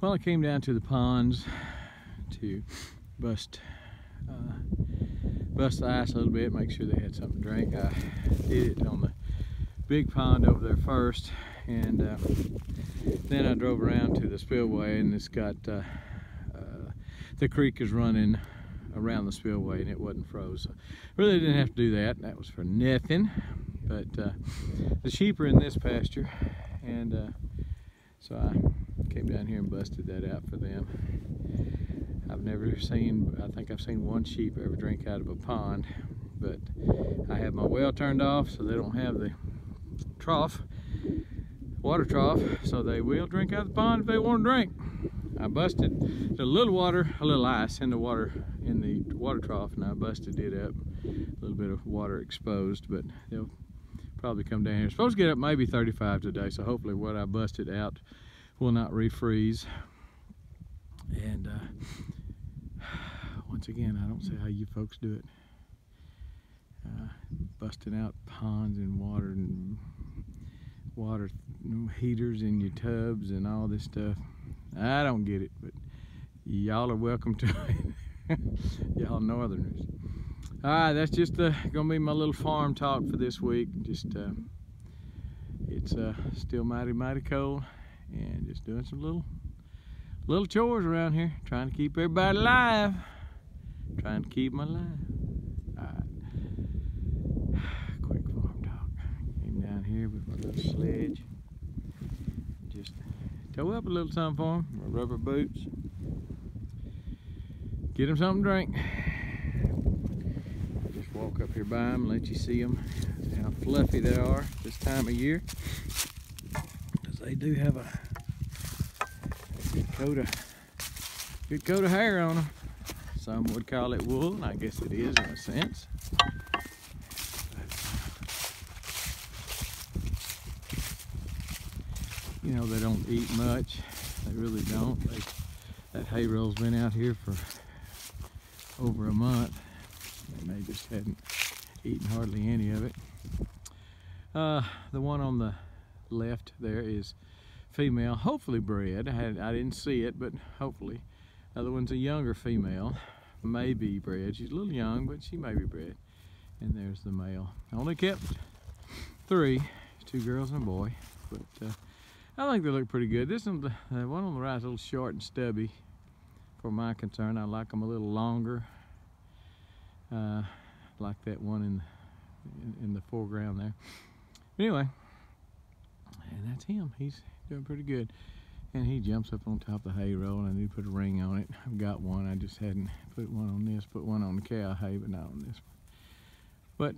Well, I came down to the ponds to bust the ice a little bit, make sure they had something to drink. I did it on the big pond over there first, and then I drove around to the spillway, and it's got the creek is running around the spillway and it wasn't froze. So really didn't have to do that. That was for nothing. But the sheep are in this pasture, and so I came down here and busted that out for them. I've never seen, I think I've seen one sheep ever drink out of a pond, but I have my well turned off so they don't have the trough, water trough, so they will drink out of the pond if they want to drink. I busted a little ice in the water trough, and I busted it up. A little bit of water exposed, but they'll probably come down here. It's supposed to get up maybe 35 today, so hopefully what I busted out will not refreeze. And once again, I don't see how you folks do it. Busting out ponds and water heaters in your tubs and all this stuff. I don't get it, but y'all are welcome to it. Y'all northerners. Alright, that's just gonna be my little farm talk for this week. Just it's still mighty cold, and just doing some little chores around here, trying to keep everybody alive, trying to keep them alive. Alright, quick farm talk. Came down here with my little sledge, just tow up a little something for them, my rubber boots, get them something to drink. Just walk up here by them, let you see them, how fluffy they are this time of year, because they do have a good coat of hair on them. Some would call it wool, and I guess it is in a sense. You know, they don't eat much. They really don't. That hay roll's been out here for over a month, and they just hadn't eaten hardly any of it. The one on the left there is female, hopefully bred. I didn't see it, but hopefully. The other one's a younger female, may be bred. She's a little young, but she may be bred. And there's the male. I only kept 3, 2 girls and a boy, but I think they look pretty good. This one, the one on the right is a little short and stubby for my concern. I like them a little longer, like that one in the foreground there. Anyway, and that's him. He's doing pretty good. And he jumps up on top of the hay roll, and I need to put a ring on it. I've got one. I just hadn't put one on this. Put one on the cow hay, but not on this one. But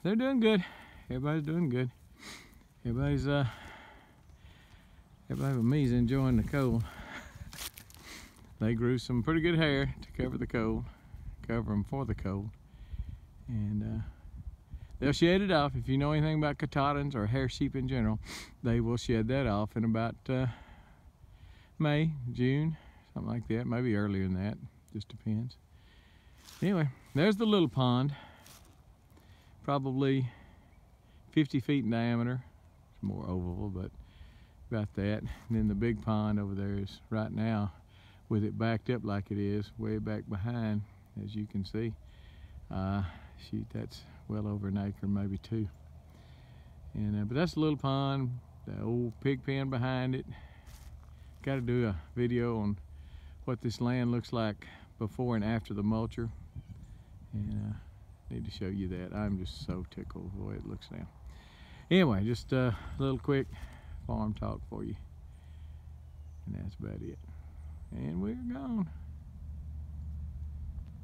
they're doing good. Everybody's doing good. Everybody but me is enjoying the cold. They grew some pretty good hair to cover the cold, cover them for the cold, and they'll shed it off. If you know anything about Katahdins or hair sheep in general, they will shed that off in about May, June, something like that. Maybe earlier than that, just depends. Anyway, there's the little pond, probably 50 feet in diameter. It's more oval, but about that. And then the big pond over there is right now, with it backed up like it is, way back behind, as you can see. Shoot, that's well over an acre, maybe 2. And but that's a little pond, the old pig pen behind it. Got to do a video on what this land looks like before and after the mulcher, and need to show you that. I'm just so tickled the way it looks now. Anyway, just a little quick farm talk for you, and that's about it. And we're gone.